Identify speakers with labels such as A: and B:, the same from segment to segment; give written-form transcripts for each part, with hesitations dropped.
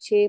A: 6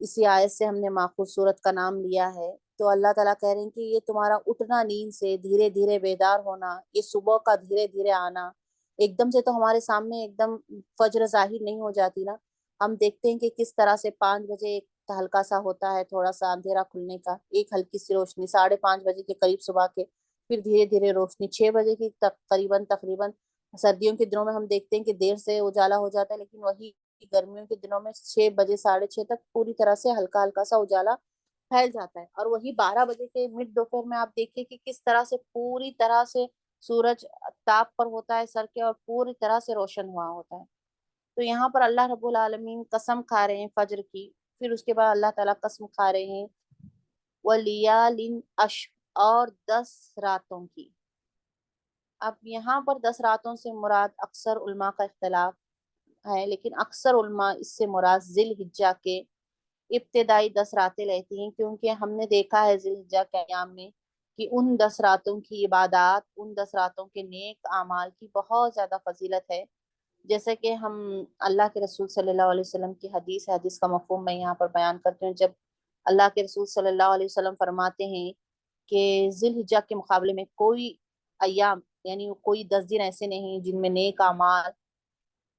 A: اسی آیت سے ہم نے ماخوذ صورت کا نام لیا ہے۔ تو اللہ تعالیٰ کہہ رہے ہیں کہ یہ تمہارا اٹھنا نیند سے، دھیرے دھیرے بیدار ہونا، یہ صبح کا دھیرے دھیرے آنا، ایک دم سے تو ہمارے سامنے ایک دم فجر ظاہر نہیں ہو جاتی نا۔ ہم دیکھتے ہیں کہ کس طرح سے 5 بجے ایک ہلکا سا ہوتا ہے، تھوڑا سا اندھیرا کھلنے کا، ایک ہلکی سی روشنی 5:30 بجے کے قریب صبح کے، پھر دھیرے دھیرے روشنی 6 بجے کی تقریباً سردیوں کے دنوں میں ہم دیکھتے ہیں کہ دیر سے اجالا ہو جاتا ہے، لیکن وہی گرمیوں کے دنوں میں 6 بجے 6:30 تک پوری طرح سے ہلکا ہلکا سا اجالا پھیل جاتا ہے۔ اور وہی 12 بجے کے مڈ دوپہر میں آپ دیکھیے کہ کس طرح سے پوری طرح سے سورج تاپ پر ہوتا ہے سر کے، اور پوری طرح سے روشن ہوا ہوتا ہے۔ تو یہاں پر اللہ رب العالمین قسم کھا رہے ہیں فجر کی، پھر اس کے بعد اللہ تعالیٰ قسم کھا رہے ہیں وَلِيَالٍ عَشْرٍ، اور 10 راتوں کی۔ اب یہاں پر 10 راتوں سے مراد اکثر علماء کا اختلاف ہے، لیکن اکثر علماء اس سے مراد ذی الحجہ کے ابتدائی 10 راتیں لیتی ہیں، کیونکہ ہم نے دیکھا ہے ذی الحجہ کے ایام میں کہ ان 10 راتوں کی عبادات، ان 10 راتوں کے نیک اعمال کی بہت زیادہ فضیلت ہے۔ جیسے کہ ہم اللہ کے رسول صلی اللہ علیہ وسلم کی حدیث ہے، حدیث کا مفہوم میں یہاں پر بیان کرتی ہوں۔ جب اللہ کے رسول صلی اللہ علیہ وسلم فرماتے ہیں کہ ذی الحجہ کے مقابلے میں کوئی ایام، یعنی کوئی 10 دن ایسے نہیں جن میں نیک اعمال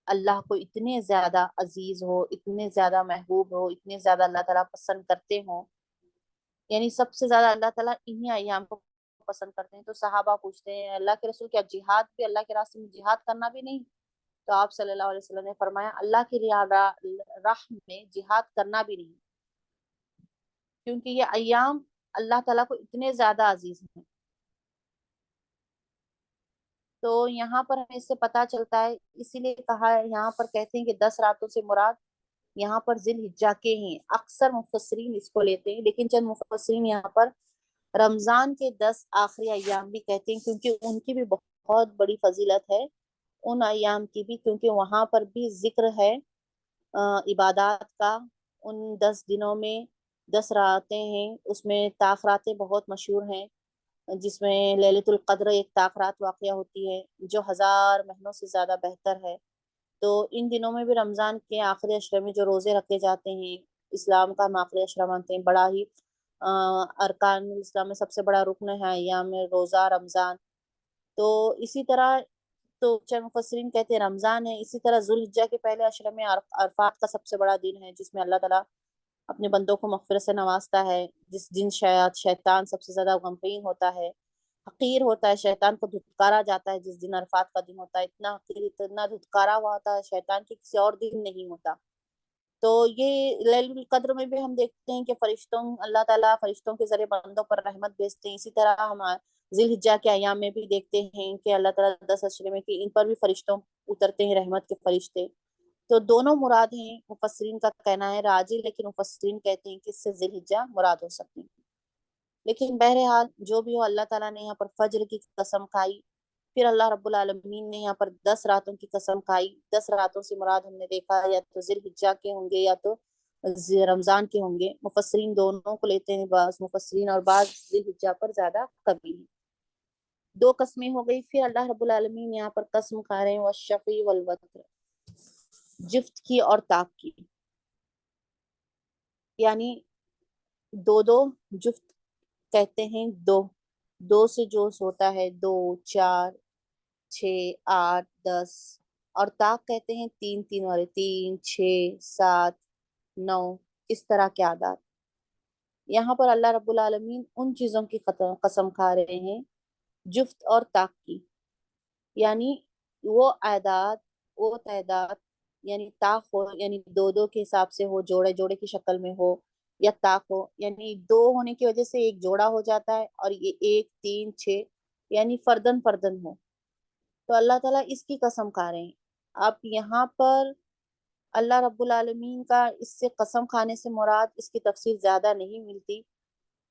A: اللہ کو اتنے زیادہ عزیز ہو، اتنے زیادہ محبوب ہو، اتنے زیادہ اللہ تعالیٰ پسند کرتے ہوں، یعنی سب سے زیادہ اللہ تعالیٰ انہی ایام کو پسند کرتے ہیں۔ تو صحابہ پوچھتے ہیں اللہ کے رسول کیا جہاد بھی، اللہ کے راستے میں جہاد کرنا بھی نہیں؟ تو آپ صلی اللہ علیہ وسلم نے فرمایا اللہ کی راہ میں جہاد کرنا بھی نہیں، کیونکہ یہ ایام اللہ تعالیٰ کو اتنے زیادہ عزیز ہیں۔ تو یہاں پر ہمیں اس سے پتہ چلتا ہے، اسی لیے کہا ہے یہاں پر کہتے ہیں کہ 10 راتوں سے مراد یہاں پر ذی الحجہ کے ہیں۔ اکثر مفسرین اس کو لیتے ہیں، لیکن چند مفسرین یہاں پر رمضان کے 10 آخری ایام بھی کہتے ہیں، کیونکہ ان کی بھی بہت بڑی فضیلت ہے ان ایام کی بھی، کیونکہ وہاں پر بھی ذکر ہے عبادات کا۔ ان 10 دنوں میں 10 راتیں ہیں، اس میں طاق راتیں بہت مشہور ہیں، جس میں لیلۃ القدر ایک طاق رات واقعہ ہوتی ہے جو 1000 مہینوں سے زیادہ بہتر ہے۔ تو ان دنوں میں بھی رمضان کے آخری عشرے میں جو روزے رکھے جاتے ہیں، اسلام کا ہم آخری عشرہ مانتے ہیں، بڑا ہی ارکان اسلام میں سب سے بڑا رکن ہے ایام میں روزہ رمضان۔ تو اسی طرح تو چند مفسرین کہتے ہیں رمضان ہے، اسی طرح ذوالحجہ کے پہلے عشرے میں عرفات کا سب سے بڑا دن ہے، جس میں اللہ تعالیٰ اپنے بندوں کو مغفرت سے نوازتا ہے، جس دن شیطان سب سے زیادہ غمگین ہوتا ہے، حقیر ہوتا ہے، شیطان کو دھتکارا جاتا ہے۔ جس دن عرفات کا دن ہوتا ہے اتنا حقیر، اتنا دھتکارا ہوا ہوتا ہے شیطان کی کسی اور دن نہیں ہوتا۔ تو یہ لیلۃ القدر میں بھی ہم دیکھتے ہیں کہ اللہ تعالیٰ فرشتوں کے ذریعے بندوں پر رحمت بھیجتے ہیں۔ اسی طرح ہم ذی الحجہ کے ایام میں بھی دیکھتے ہیں کہ اللہ تعالیٰ 10 عشرے میں کہ ان پر بھی فرشتوں اترتے ہیں، رحمت کے فرشتے۔ تو دونوں مراد ہیں، مفسرین کا کہنا ہے راجی، لیکن مفسرین کہتے ہیں کہ اس سے ذی الحجہ مراد ہو سکتی ہے۔ لیکن بہرحال جو بھی ہو، اللہ تعالیٰ نے یہاں پر فجر کی قسم کھائی، پھر اللہ رب العالمین نے یہاں پر 10 راتوں کی قسم کھائی۔ 10 راتوں سے مراد ہم نے دیکھا یا تو ذی الحجہ کے ہوں گے یا تو رمضان کے ہوں گے، مفسرین دونوں کو لیتے ہیں، بعض مفسرین اور بعض ذی الحجہ پر زیادہ قوی ہیں۔ 2 قسمیں ہو گئی، پھر اللہ رب العالمین یہاں پر قسم کھا رہے ہیں والشفع والوتر، جفت کی اور طاق کی، یعنی دو دو جفت کہتے ہیں، دو سے جو ہوتا ہے 2 4 6 8 10، اور طاق کہتے ہیں 3 والے، 3 6 7 9، اس طرح کے اعداد۔ یہاں پر اللہ رب العالمین ان چیزوں کی قسم کھا رہے ہیں جفت اور طاق کی، یعنی وہ اعداد، وہ تعداد، یعنی طاق ہو یعنی 2 کے حساب سے ہو، جوڑے جوڑے کی شکل میں ہو، یا طاق ہو یعنی 2 ہونے کی وجہ سے ایک جوڑا ہو جاتا ہے، اور یہ 1 3 6 یعنی فردن فردن ہو۔ تو اللہ تعالیٰ اس کی قسم کھا رہے ہیں۔ اب یہاں پر اللہ رب العالمین کا اس سے قسم کھانے سے مراد اس کی تفسیر زیادہ نہیں ملتی۔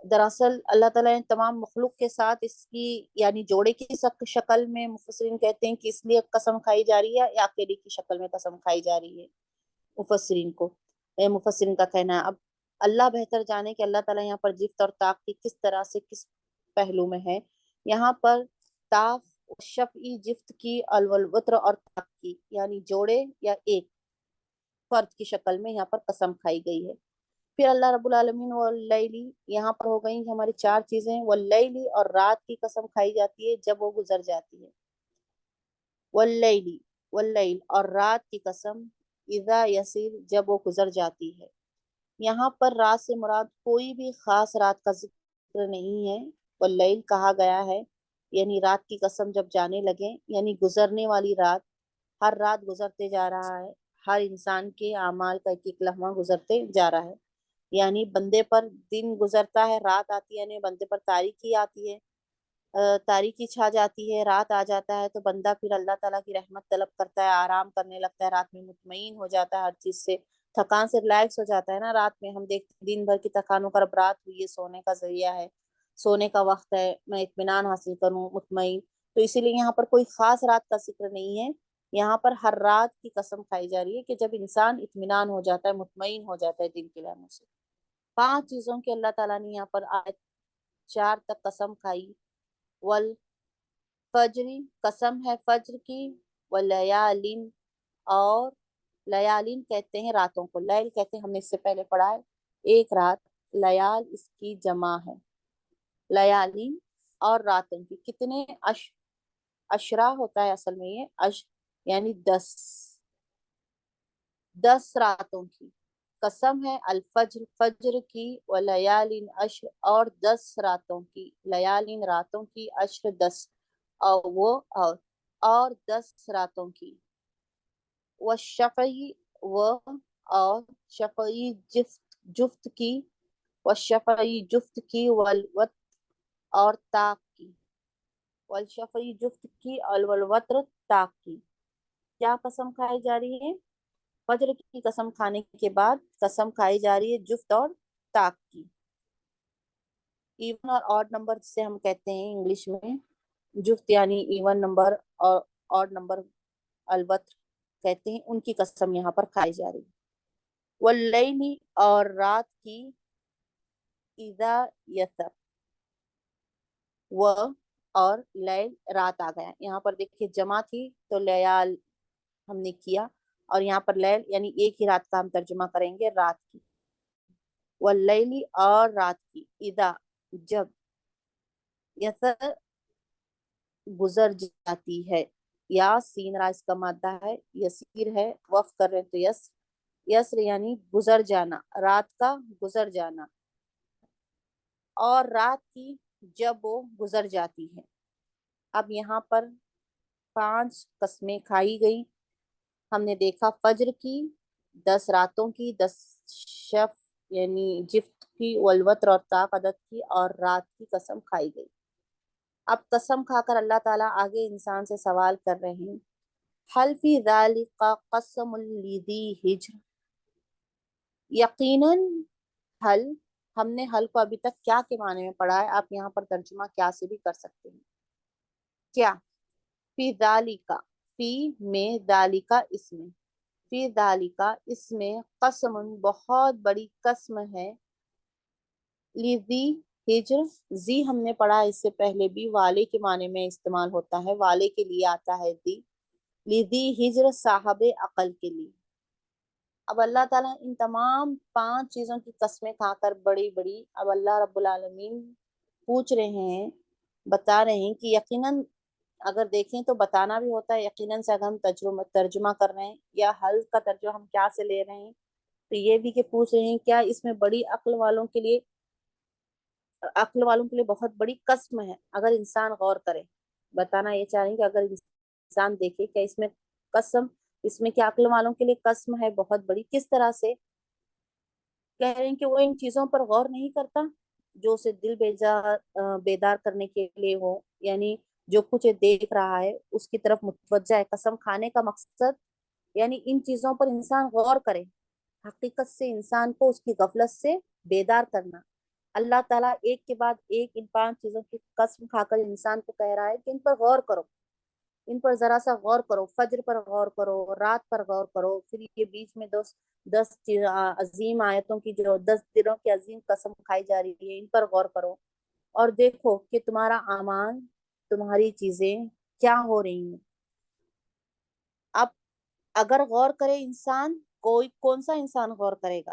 A: دراصل اللہ تعالیٰ نے تمام مخلوق کے ساتھ اس کی یعنی جوڑے کی شکل میں، مفسرین کہتے ہیں کہ اس لیے قسم کھائی جا رہی ہے، یا اکیلے کی شکل میں قسم کھائی جا رہی ہے مفسرین کا کہنا ہے۔ اب اللہ بہتر جانے کہ اللہ تعالیٰ یہاں پر جفت اور طاق کی کس طرح سے کس پہلو میں ہے۔ یہاں پر طاق شفعی جفت کی، الوتر اور طاق کی، یعنی جوڑے یا ایک فرد کی شکل میں یہاں پر قسم کھائی گئی ہے۔ پھر اللہ رب العالمین واللیلی، یہاں پر ہو گئی ہماری چار چیزیں، واللیلی اور رات کی قسم کھائی جاتی ہے جب وہ گزر جاتی ہے، واللیلی واللیل اور رات کی قسم اذا یسیر جب وہ گزر جاتی ہے۔ یہاں پر رات سے مراد کوئی بھی خاص رات کا ذکر نہیں ہے، واللیل کہا گیا ہے یعنی رات کی قسم جب جانے لگے، یعنی گزرنے والی رات، ہر رات گزرتے جا رہا ہے، ہر انسان کے اعمال کا ایک ایک لمحہ گزرتے جا رہا ہے، یعنی بندے پر دن گزرتا ہے، رات آتی ہے، یعنی بندے پر تاریکی آتی ہے، تاریکی چھا جاتی ہے، رات آ جاتا ہے تو بندہ پھر اللہ تعالیٰ کی رحمت طلب کرتا ہے، آرام کرنے لگتا ہے، رات میں مطمئن ہو جاتا ہے، ہر چیز سے تھکان سے ریلیکس ہو جاتا ہے نا۔ رات میں ہم دیکھتے ہیں دن بھر کی تھکانوں کا، اب رات ہوئی ہے، سونے کا ذریعہ ہے، سونے کا وقت ہے، میں اطمینان حاصل کروں، مطمئن، تو اسی لیے یہاں پر کوئی خاص رات کا ذکر نہیں ہے، یہاں پر ہر رات کی قسم کھائی جا رہی ہے کہ جب انسان اطمینان ہو جاتا ہے، مطمئن ہو جاتا ہے دن کے لمحوں سے۔ پانچ چیزوں کی اللہ تعالیٰ نے یہاں پر آیت 4 تک قسم کھائی، والفجر قسم ہے فجر کی، ولیالین اور لیالین کہتے ہیں راتوں کو، لیل کہتے ہیں، ہم نے اس سے پہلے پڑھا ہے ایک رات، لیال اس کی جمع ہے، لیالین اور راتوں کی کتنے اشرا ہوتا ہے اصل میں، یہ یعنی 10 راتوں کی قسم ہے، الفجر فجر کی، ولیالین عشر اور 10 راتوں کی، لیالین راتوں کی، عشر 10 اور 10 راتوں کی، والشفعی و اور شفعی جفت کی، والشفعی جفت کی، والوتر اور طاق کی، والشفعی جفت کی اور والوتر طاق کی۔ کیا قسم کھائی جا رہی ہے؟ فجر کی قسم کھانے کے بعد قسم کھائی جا رہی ہے جفت اور طاق کی، ایون اور آڈ نمبر جسے ہم کہتے ہیں انگلش میں، جفت یعنی ایون نمبر اور آڈ نمبر الوتر کہتے ہیں، ان کی قسم یہاں پر کھائی جا رہی ہے۔ واللیلی اور رات کی، اذا یسر و اور لیل رات آ گیا، یہاں پر دیکھیے جمع تھی تو لیال ہم نے کیا، اور یہاں پر لیل یعنی ایک ہی رات کا ہم ترجمہ کریں گے رات کی، واللیلی اور رات کی، اذا جب، یسر گزر جاتی ہے، یا سین را اس کا مادہ ہے، یسیر ہے، وقف کر رہے تو یسر یعنی گزر جانا، رات کا گزر جانا، اور رات کی جب وہ گزر جاتی ہے۔ اب یہاں پر 5 قسمیں کھائی گئی، ہم نے دیکھا فجر کی، 10 راتوں کی، 10 شف یعنی جفت کی، والوتر اور طاق عدد کی، اور رات کی قسم کھائی گئی۔ اب قسم کھا کر اللہ تعالیٰ آگے انسان سے سوال کر رہے ہیں، حل فی ذالک قسم لذی حجر، یقیناً حل، ہم نے حل کو ابھی تک کیا کے معنی میں پڑھا ہے، آپ یہاں پر ترجمہ کیا سے بھی کر سکتے ہیں، کیا، فی ذالک، فی میں، ذالک اس میں، فی ذالک اس میں، قسم بہت بڑی قسم ہے، لذی ہجر، زی ہم نے پڑھا اس سے پہلے بھی، والے کے معنی میں استعمال ہوتا ہے، والے کے لیے آتا ہے دی، لذی ہجر صاحب عقل کے لیے۔ اب اللہ تعالیٰ ان تمام 5 چیزوں کی قسمیں کھا کر بڑی بڑی، اب اللہ رب العالمین پوچھ رہے ہیں، بتا رہے ہیں کہ یقیناً، اگر دیکھیں تو بتانا بھی ہوتا ہے یقیناً سے، اگر ہم ترجمہ کر رہے ہیں یا حل کا ترجمہ ہم کیا سے لے رہے ہیں، تو یہ بھی کہ پوچھ رہے ہیں کیا اس میں بڑی عقل والوں کے لیے، عقل والوں کے لیے بہت بڑی قسم ہے، اگر انسان غور کرے، بتانا یہ چاہ رہے ہیں کہ اگر انسان دیکھے کیا اس میں قسم، اس میں کیا عقل والوں کے لیے قسم ہے بہت بڑی، کس طرح سے، کہہ رہے ہیں کہ وہ ان چیزوں پر غور نہیں کرتا جو اسے دل بیدار کرنے کے لیے ہو، یعنی جو کچھ دیکھ رہا ہے اس کی طرف متوجہ ہے، قسم کھانے کا مقصد یعنی ان چیزوں پر انسان غور کرے، حقیقت سے انسان کو اس کی غفلت سے بیدار کرنا۔ اللہ تعالیٰ ایک کے بعد ایک ان 5 چیزوں کی قسم کھا کر انسان کو کہہ رہا ہے کہ ان پر غور کرو، ان پر ذرا سا غور کرو، فجر پر غور کرو، رات پر غور کرو، پھر یہ بیچ میں 10 عظیم آیتوں کی، جو 10 دنوں کی عظیم قسم کھائی جا رہی ہے، ان پر غور کرو، اور دیکھو کہ تمہارا اعمال، تمہاری چیزیں کیا ہو رہی ہیں۔ اب اگر غور کرے انسان، کون سا انسان غور کرے گا؟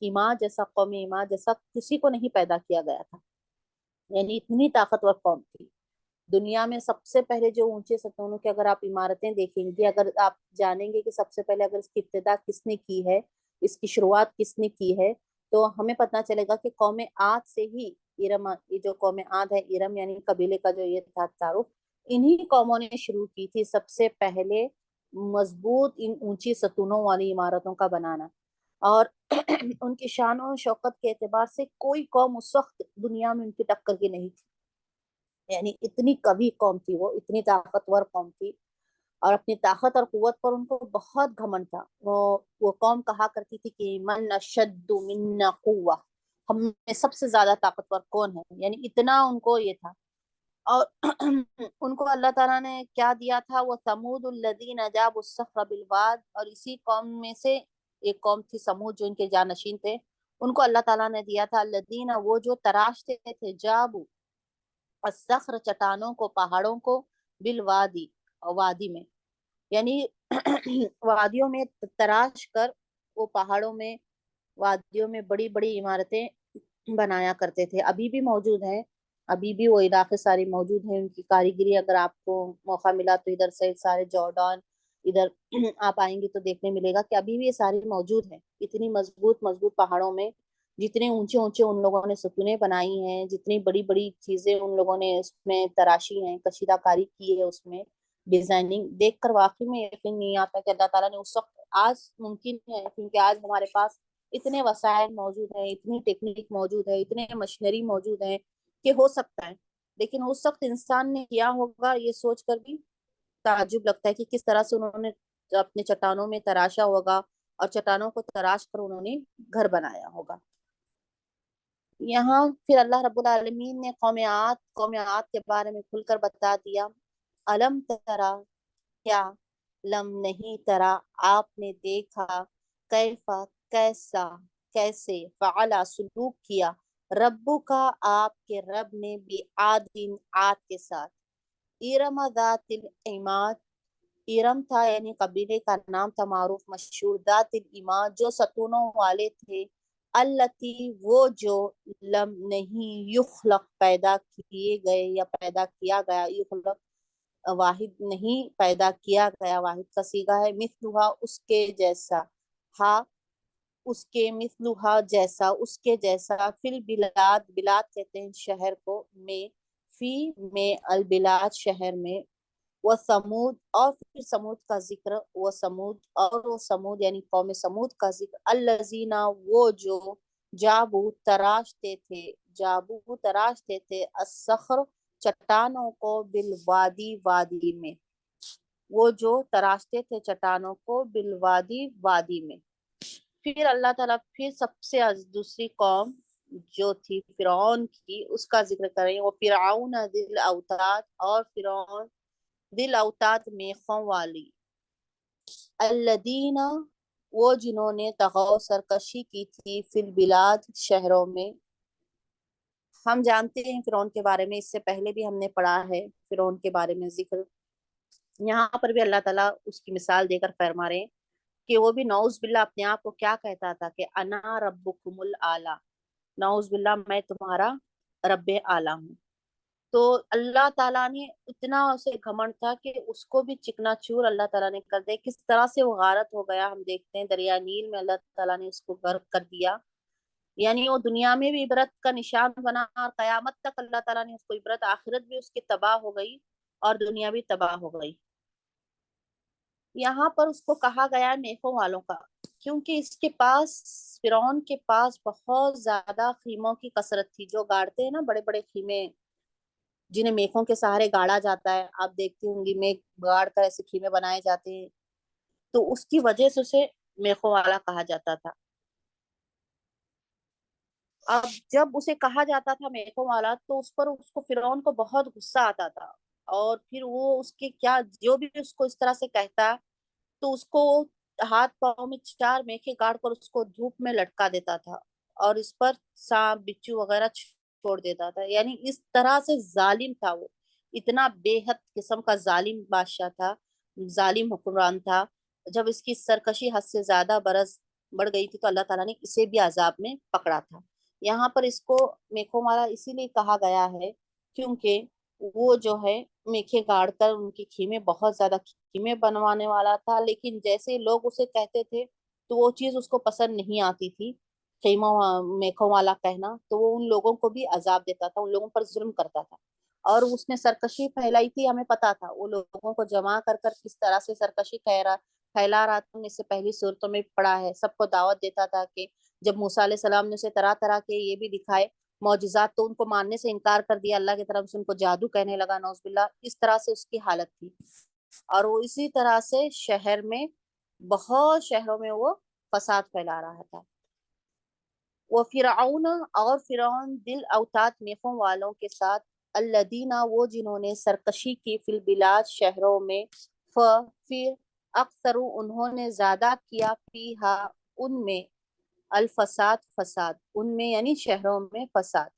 A: ایمان جیسا، قوم ایمان جیسا کسی کو نہیں پیدا کیا گیا تھا، یعنی اتنی طاقتور قوم تھی۔ دنیا میں سب سے پہلے جو اونچے ستونوں کی اگر آپ عمارتیں دیکھیں گے، اگر آپ جانیں گے کہ سب سے پہلے اگر اس کی ابتدا کس نے کی ہے، اس کی شروعات کس نے کی ہے، تو ہمیں پتہ چلے گا کہ قوم عاد سے ہی ارم، یہ جو قوم عاد ہے، ارم یعنی قبیلے کا جو یہ تھا تعارف، انہی قوموں نے شروع کی تھی سب سے پہلے مضبوط ان اونچی ستونوں والی عمارتوں کا بنانا۔ اور ان کی شان و شوکت کے اعتبار سے کوئی قوم اس وقت دنیا میں ان کی ٹکر کی نہیں تھی، یعنی اتنی قوی قوم تھی وہ، اتنی طاقتور قوم تھی، اور اپنی طاقت اور قوت پر ان کو بہت گھمنڈ تھا۔ وہ قوم کہا کرتی تھی کہ من اشد منا قوہ، ہم میں سب سے زیادہ طاقتور کون ہے، یعنی اتنا ان کو یہ تھا۔ اور ان کو اللہ تعالیٰ نے کیا دیا تھا، وہ ثمود الذین جابوا الصخر بالواد، اور اسی قوم میں سے ایک قوم تھی سمود جو ان کے جانشین تھے، ان کو اللہ تعالیٰ نے دیا تھا الذین، وہ جو تراشتے تھے، جابوا الصخر، چٹانوں کو، پہاڑوں کو، بالوادی، وادی میں، یعنی وادیوں میں تراش کر وہ پہاڑوں میں، وادیوں میں بڑی بڑی عمارتیں بنایا کرتے تھے۔ ابھی بھی موجود ہیں، ابھی بھی وہ علاقے سارے موجود ہیں، ان کی کاریگری اگر آپ کو موقع ملا تو ادھر سے سارے جارڈان ادھر آپ آئیں گے تو دیکھنے ملے گا کہ ابھی بھی یہ سارے موجود ہیں۔ اتنی مضبوط مضبوط پہاڑوں میں جتنے اونچے اونچے ان لوگوں نے ستونیں بنائی ہیں، جتنی بڑی بڑی چیزیں ان لوگوں نے اس میں تراشی ہیں، کشیدہ کاری کی ہے اس میں، ڈیزائننگ دیکھ کر واقعی میں یقین نہیں آتا کہ اللہ تعالیٰ نے اس وقت، آج ممکن ہے کیونکہ آج ہمارے پاس اتنے وسائل موجود ہیں، اتنی ٹیکنیک موجود ہے، اتنے مشینری موجود ہیں کہ ہو سکتا ہے، لیکن اس وقت انسان نے کیا ہوگا یہ سوچ کر بھی تعجب لگتا ہے کہ کس طرح سے انہوں نے اپنے چٹانوں میں تراشا ہوگا، اور چٹانوں کو تراش کر انہوں نے گھر بنایا ہوگا۔ یہاں پھر اللہ رب العالمین نے قوم عاد کے بارے میں کھل کر بتا دیا، الم ترا، کیا، لم نہیں، ترا آپ نے دیکھا، کیفا کیسا، کیسے، فعلا سلوک کیا، ربو کا آپ کے رب نے، بھی عادن عاد کے ساتھ، ارم ذات العماد، ارم تھا یعنی قبیلے کا نام تھا معروف مشہور، ذات العماد جو ستونوں والے تھے، التی وہ جو، لم نہیں، یخلق پیدا کیے گئے یا پیدا کیا گیا، یخلق واحد نہیں، پیدا کیا گیا واحد کا صیغہ ہے، مثلھا اس کے جیسا، ہا اس کے، مثلھا جیسا، اس کے جیسا، فی البلاد، بلاد کہتے ہیں شہر کو، میں، فی میں، البلاد شہر میں، وہ سمود، اور پھر سمود کا ذکر، وہ سمود، اور وہ سمود یعنی قوم سمود کا ذکر، الذین وہ جو، جابو تراشتے تھے، جابو تراشتے تھے، الصخر چٹانوں کو، بالوادی وادی میں، وہ جو تراشتے تھے چٹانوں کو، بالوادی وادی میں۔ پھر اللہ تعالیٰ پھر سب سے دوسری قوم جو تھی فرعون کی، اس کا ذکر کریں، وہ فرعون ذی الاوتاد، اور فرعون ذی الاوتاد میخوں والی، الذین وہ جنہوں نے طغوا سرکشی کی تھی، فی البلاد شہروں میں۔ ہم جانتے ہیں فرعون کے بارے میں، اس سے پہلے بھی ہم نے پڑھا ہے فرعون کے بارے میں ذکر، یہاں پر بھی اللہ تعالیٰ اس کی مثال دے کر فرما رہے ہیں کہ وہ بھی نعوذ باللہ اپنے آپ کو کیا کہتا تھا کہ انا ربکم الاعلی، نعوذ باللہ میں تمہارا رب اعلی ہوں۔ تو اللہ تعالیٰ نے اتنا اسے گھمنڈ تھا کہ اس کو بھی چکنا چور اللہ تعالیٰ نے کر دیا، کس طرح سے وہ غارت ہو گیا ہم دیکھتے ہیں، دریا نیل میں اللہ تعالیٰ نے اس کو غرق کر دیا، یعنی وہ دنیا میں بھی عبرت کا نشان بنا، اور قیامت تک اللہ تعالیٰ نے اس کو عبرت، آخرت بھی اس کی تباہ ہو گئی اور دنیا بھی تباہ ہو گئی۔ یہاں پر اس کو کہا گیا ہے میخوں والوں کا، کیونکہ اس کے پاس، فرعون کے پاس بہت زیادہ خیموں کی کثرت تھی، جو گاڑتے ہیں نا بڑے بڑے خیمے، جنہیں میخوں کے سہارے گاڑا جاتا ہے، آپ دیکھتی ہوں گی میخ گاڑ کر ایسے خیمے بنائے جاتے ہیں، تو اس کی وجہ سے اسے میخوں والا کہا جاتا تھا۔ اب جب اسے کہا جاتا تھا میخوں والا تو اس پر اس کو فرعون کو بہت غصہ آتا تھا، اور پھر وہ اس کے کیا، جو بھی اس کو اس طرح سے کہتا تو اس کو ہاتھ پاؤں میں چار میخیں گاڑ کر اس کو دھوپ میں لٹکا دیتا تھا، اور اس پر سانپ بچھو وغیرہ چھوڑ دیتا تھا، یعنی اس طرح سے ظالم تھا وہ، اتنا بے حد قسم کا ظالم بادشاہ تھا، ظالم حکمران تھا۔ جب اس کی سرکشی حد سے زیادہ برس بڑھ گئی تھی تو اللہ تعالیٰ نے اسے بھی عذاب میں پکڑا تھا۔ یہاں پر اس کو میکھوں والا اسی لیے کہا گیا ہے کیونکہ وہ جو ہے میکھے گاڑ کر ان کی خیمے بہت زیادہ خیمے بنوانے والا تھا، لیکن جیسے لوگ اسے کہتے تھے تو وہ چیز اس کو پسند نہیں آتی تھی، خیمہ میکھوں والا کہنا، تو وہ ان لوگوں کو بھی عذاب دیتا تھا، ان لوگوں پر ظلم کرتا تھا۔ اور اس نے سرکشی پھیلائی تھی، ہمیں پتا تھا وہ لوگوں کو جمع کر کر کس طرح سے سرکشی پھیلا رہا تھا، اس سے پہلی صورتوں میں پڑھا ہے، سب کو دعوت دیتا تھا کہ جب موسیٰ علیہ السلام نے اسے طرح طرح کے یہ بھی دکھائے معجزات تو ان کو ماننے سے انکار کر دیا، اللہ کی طرف سے ان کو جادو کہنے لگا، نعوذ باللہ، اس طرح سے اس کی حالت تھی۔ اور وہ اسی طرح سے شہر میں بہت شہروں میں وہ فساد پھیلا رہا تھا۔ وہ فرعون اور فرعون دل اوتاد میخوں والوں کے ساتھ، الذین وہ جنہوں نے سرکشی کی فی البلاد شہروں میں، پھر اکثر انہوں نے زیادہ کیا فیہا ان میں، الفساد فساد، ان میں یعنی شہروں میں فساد۔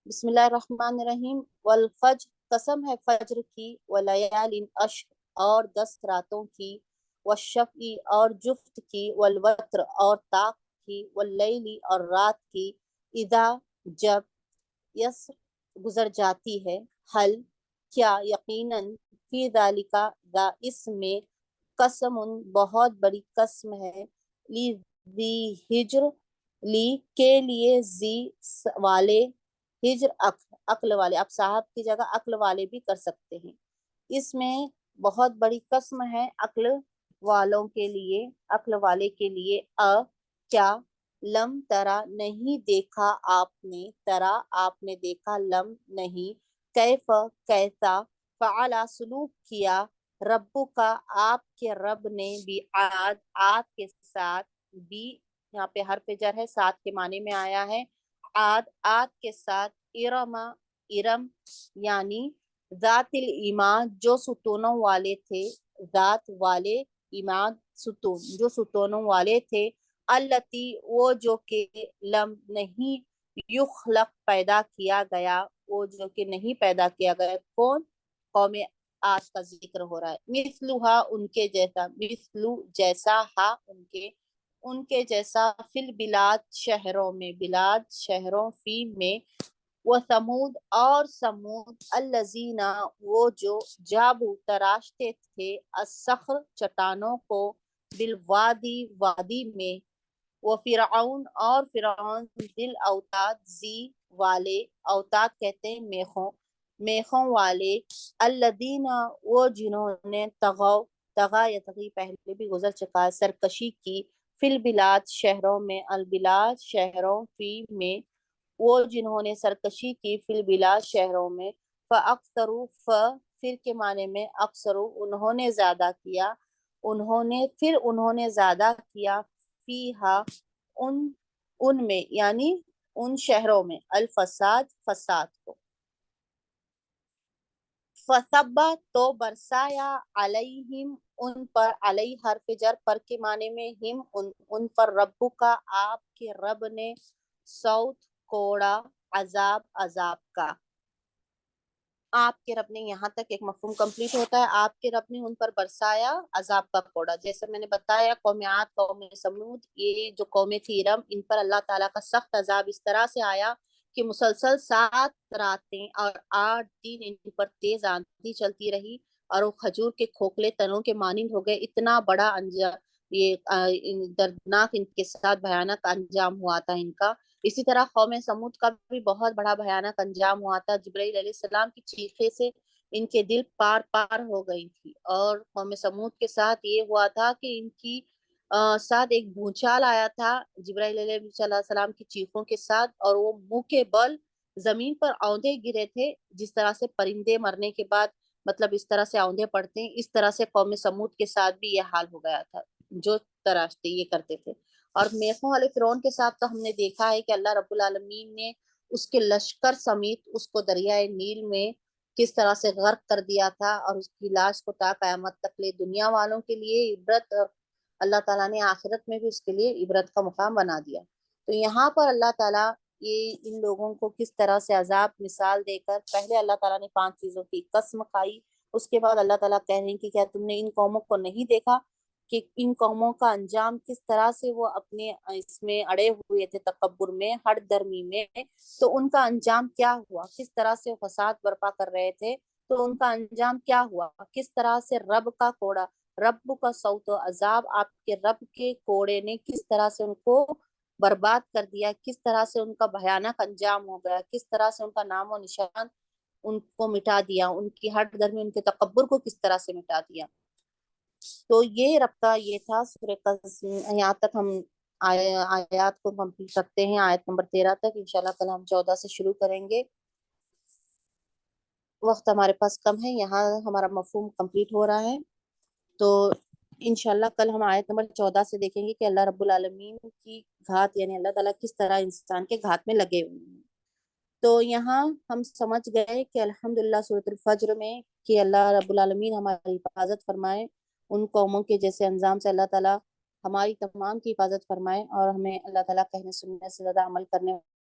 A: بسم اللہ الرحمن الرحیم، والفجر قسم ہے فجر کی، ولیال عشر اور 10 راتوں کی، والشفع اور جفت کی، والوتر اور طاق کی، واللیل اور رات کی، اذا جب، یسر گزر جاتی ہے، حل کیا، یقیناً، فی ذالکا اس میں، قسم بہت بڑی قسم ہے، لی ذی ہجر لی کے لیے، ذی والے، ہجر عقل والے، آپ صاحب کی جگہ عقل والے بھی کر سکتے ہیں، اس میں بہت بڑی قسم ہے عقل والوں کے لیے، عقل والے کے لیے، کیا، لم ترا نہیں دیکھا آپ نے، ترا آپ نے دیکھا، لم نہیں، کیف کیسا، فعلا سلوک کیا، ربو کا آپ کے رب نے، بھی عاد کے ساتھ، بھی یہاں پہ حرف جر ہے، ساتھ کے معنی میں آیا ہے، عاد کے ساتھ، ارم یعنی ذات الایمان جو ستونوں والے تھے، ذات والے، ایمان ستون جو ستونوں والے تھے، التی وہ جو کہ لم نہیں، یخلق پیدا کیا گیا، وہ جو کہ نہیں پیدا کیا گیا، کون؟ قوم عاد کا ذکر ہو رہا ہے، مثلھا ان کے جیسا، مثلو جیسا، ہا ان کے جیسا، فی البلاد شہروں میں، بلاد شہروں، فی میں، وہ سمود اور سمود، الذین وہ جو جابو تراشتے تھے، الصخر چٹانوں کو، بالوادی وادی میں، وہ فرعون اور فرعون، ذل اوتاد ذی والے، اوتاد کہتے ہیں میخوں والے، الذین وہ جنہوں نے طغا یتغی پہلے بھی گزر چکا ہے، سرکشی کی، فی البلاد شہروں میں، البلاد شہروں، فی میں، وہ جنہوں نے سرکشی کی، فی البلاد شہروں میں، فاکثروا پھر کے معنی میں اکثروا انہوں نے زیادہ کیا، انہوں نے زیادہ کیا، فیہا ان میں یعنی ان شہروں میں، الفساد فساد کو، فصبا تو برسایا، علیہم ان پر، علیہ حرف جر پر کے معنی میں، ہم ان پر، ربو کا آپ کے رب نے، صوت کوڑا، عذاب کا، آپ کے رب نے، یہاں تک ایک مفہوم کمپلیٹ ہوتا ہے، آپ کے رب نے ان پر برسایا عذاب کا کوڑا، جیسے میں نے بتایا قوم عاد، قوم سمود، یہ جو قومیں تھی ارم، ان پر اللہ تعالیٰ کا سخت عذاب اس طرح سے آیا کہ مسلسل 7 راتیں اور 8 دن ان پر تیز آندھی چلتی رہی، اور وہ کھجور کے کھوکھلے تنوں کے مانند ہو گئے، اتنا بڑا انجام، یہ دردناک ان کے ساتھ بھیانک انجام ہوا تھا ان کا۔ اسی طرح قوم سمود کا بھی بہت بڑا بھیانک انجام ہوا تھا، جبرائیل علیہ السلام کی چیخے سے ان کے دل پار ہو گئی تھی، اور قوم سمود کے ساتھ یہ ہوا تھا کہ ان کی ساتھ ایک بھونچال آیا تھا جبرائیل علیہ السلام کی چیخوں کے ساتھ، اور وہ منہ کے بل زمین پر اوندے گرے تھے، جس طرح سے پرندے مرنے کے بعد مطلب اس طرح سے اوندے پڑتے ہیں، اس طرح سے قوم سمود کے ساتھ بھی یہ حال ہو گیا تھا، جو تراشتے یہ کرتے تھے۔ اور میخوں والے فرعون کے ساتھ تو ہم نے دیکھا ہے کہ اللہ رب العالمین نے اس کے لشکر سمیت اس کو دریائے نیل میں کس طرح سے غرق کر دیا تھا، اور اس کی لاش کو تا قیامت تک لے دنیا والوں کے لیے عبرت، اللہ تعالیٰ نے آخرت میں بھی اس کے لیے عبرت کا مقام بنا دیا۔ تو یہاں پر اللہ تعالیٰ یہ ان لوگوں کو کس طرح سے عذاب مثال دے کر، پہلے اللہ تعالیٰ نے 5 چیزوں کی قسم کھائی، اس کے بعد اللہ تعالیٰ کہہ رہے ہیں کہ کیا تم نے ان قوموں کو نہیں دیکھا کہ ان قوموں کا انجام کس طرح سے وہ اپنے اس میں اڑے ہوئے تھے، تکبر میں، ہٹ درمی میں، تو ان کا انجام کیا ہوا، کس طرح سے وہ فساد برپا کر رہے تھے تو ان کا انجام کیا ہوا، کس طرح سے رب کا کوڑا، رب کا صوت و عذاب، آپ کے رب کے کوڑے نے کس طرح سے ان کو برباد کر دیا، کس طرح سے ان کا بھیانک انجام ہو گیا، کس طرح سے ان کا نام و نشان ان کو مٹا دیا، ان کی ہٹ درمی، ان کے تکبر کو کس طرح سے مٹا دیا۔ تو یہ ربطہ یہ تھا سورہ قصص۔ یہاں تک ہم آیات کو کمپلیٹ رکھتے ہیں، آیت نمبر 13 تک۔ انشاءاللہ کل ہم 14 سے شروع کریں گے۔ وقت ہمارے پاس کم ہے، یہاں ہمارا مفہوم کمپلیٹ ہو رہا ہے، تو انشاءاللہ کل ہم آیت نمبر 14 سے دیکھیں گے کہ اللہ رب العالمین کی گھات، یعنی اللہ تعالیٰ کس طرح انسان کے گھات میں لگے ہوئے ہیں۔ تو یہاں ہم سمجھ گئے کہ الحمدللہ سورۃ الفجر میں کہ اللہ رب العالمین ہماری حفاظت فرمائے، ان قوموں کے جیسے انجام سے اللہ تعالیٰ ہماری تمام کی حفاظت فرمائے، اور ہمیں اللہ تعالیٰ کہنے سننے سے زیادہ عمل کرنے